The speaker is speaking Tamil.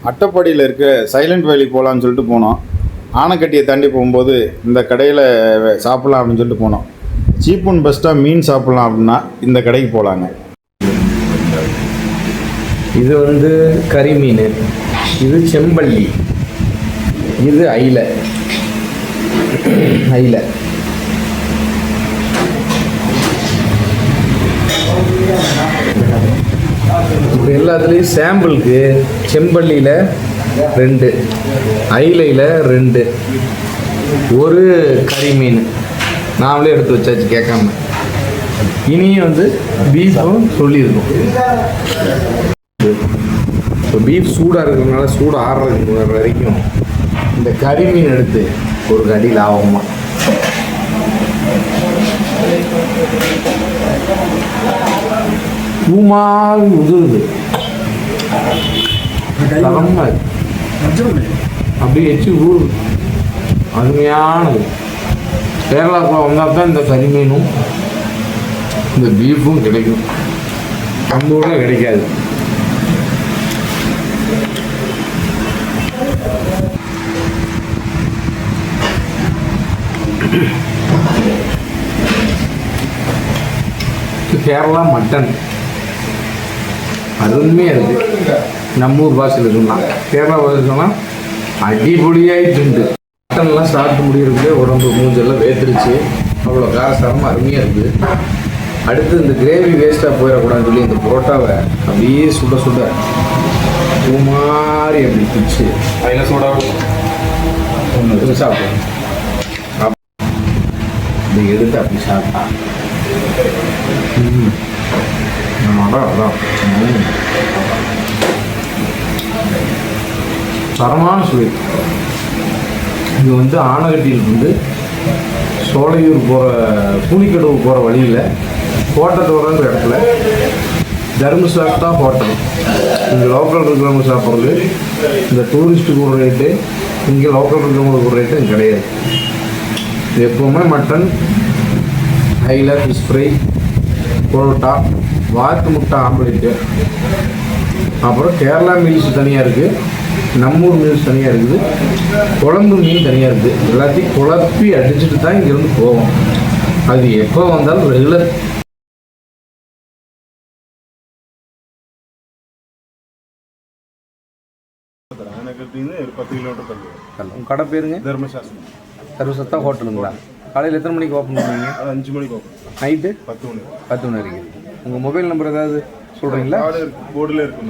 அட்டப்பாடியில் இருக்க சைலண்ட் வேலி போகலான்னு சொல்லிட்டு போனோம். ஆனைக்கட்டியை தாண்டி போகும்போது இந்த கடையில் சாப்பிட்லாம் அப்படின்னு சொல்லிட்டு போனோம். சீப் அண்ட் பெஸ்ட்டாக மீன் சாப்பிட்லாம் அப்படின்னா இந்த கடைக்கு போகலாங்க. இது வந்து கறி மீன், இது செம்பள்ளி, இது ஐலை. இப்போ எல்லாத்துலேயும் சாம்பிளுக்கு செம்பள்ளியில் 2, ஐலையில் 2, ஒரு கறி மீன் நாமளே எடுத்து வச்சாச்சு கேட்காம. இனியும் வந்து பீஃபும் சொல்லியிருக்கோம். இப்போ பீஃப் சூடாக இருக்கிறதுனால சூடு ஆடுறதுக்கு வரைக்கும் இந்த கறி மீன் எடுத்து ஒரு கடி லாபமாக. பூமாவி உதிருது அப்படியே எச்சு ஊறுது. அருமையானது. கேரளாவுக்குள்ள வந்தால் தான் இந்த கறி மீனும் இந்த பீஃபும் கிடைக்கும். நம்ம ஊரில் கிடைக்காது. கேரளா மட்டன் அருமையாக இருக்குது. நம்ம ஊர் பாஷையில் சொன்னால், கேரளா பாஷையில் சொன்னால் அடிப்பொடியாகிட்டு. மட்டன்லாம் சாப்பிட்டு முடிகிறதுக்கு உடம்பு மூஞ்செல்லாம் வேத்துருச்சு. அவ்வளோ காரசாரமாக அருமையாக இருக்குது. அடுத்து இந்த கிரேவி வேஸ்ட்டாக போயிடக்கூடாதுன்னு சொல்லி இந்த புரோட்டாவை அப்படியே சுட சுட மாதிரி அப்படி பிச்சு அதில் சூடாக ஒன்று வச்சு சாப்பிடுவோம். இதை எடுத்து அப்படி சாப்பிட்டா அதான் தரமான சுவை. இது வந்து ஆனைக்கட்டியிலிருந்து சோலையூர் போகிற கூனிக்கடவு போகிற வழியில் கோட்டத்தோரங்கிற இடத்துல தர்மசாஸ்தா ஹோட்டல். இங்கே லோக்கல் இருக்கிறவங்க சாப்பிட்றது இந்த டூரிஸ்ட்டுக்கு ஒரு ரேட்டு, இங்கே லோக்கல் இருக்கிறவங்களுக்கு ஒரு ரேட்டு கிடையாது. எப்போவுமே மட்டன், ஐலை, ஃபிஷ் ஃப்ரை, பரோட்டா, வாத்து முட்டை ஆம்லேட்டு, அப்புறம் கேரளா மீல்ஸ் தனியாக இருக்குது, நம்மூர் மீல்ஸ் தனியாக இருக்குது, குழம்பு மீன் தனியாக இருக்குது. எல்லாத்தையும் குழப்பி அடிச்சுட்டு தான் இங்கேருந்து போவோம். அது எப்போ வந்தாலும் ரெகுலர். ஒரு 10 கிலோமீட்டர் தள்ளி. உங்கள் கடை பேருங்க? தர்மசாஸ்தா ஹோட்டலுங்களா? காலையில் எத்தனை மணிக்கு ஓப்பன் பண்ணுவீங்க? 5 மணிக்கு ஓப்பன். நைட்டு 10 மணி. 10 மணி வரைக்கும். உங்கள் மொபைல் நம்பர் ஏதாவது சொல்கிறீங்களா? போர்டில் இருக்கு.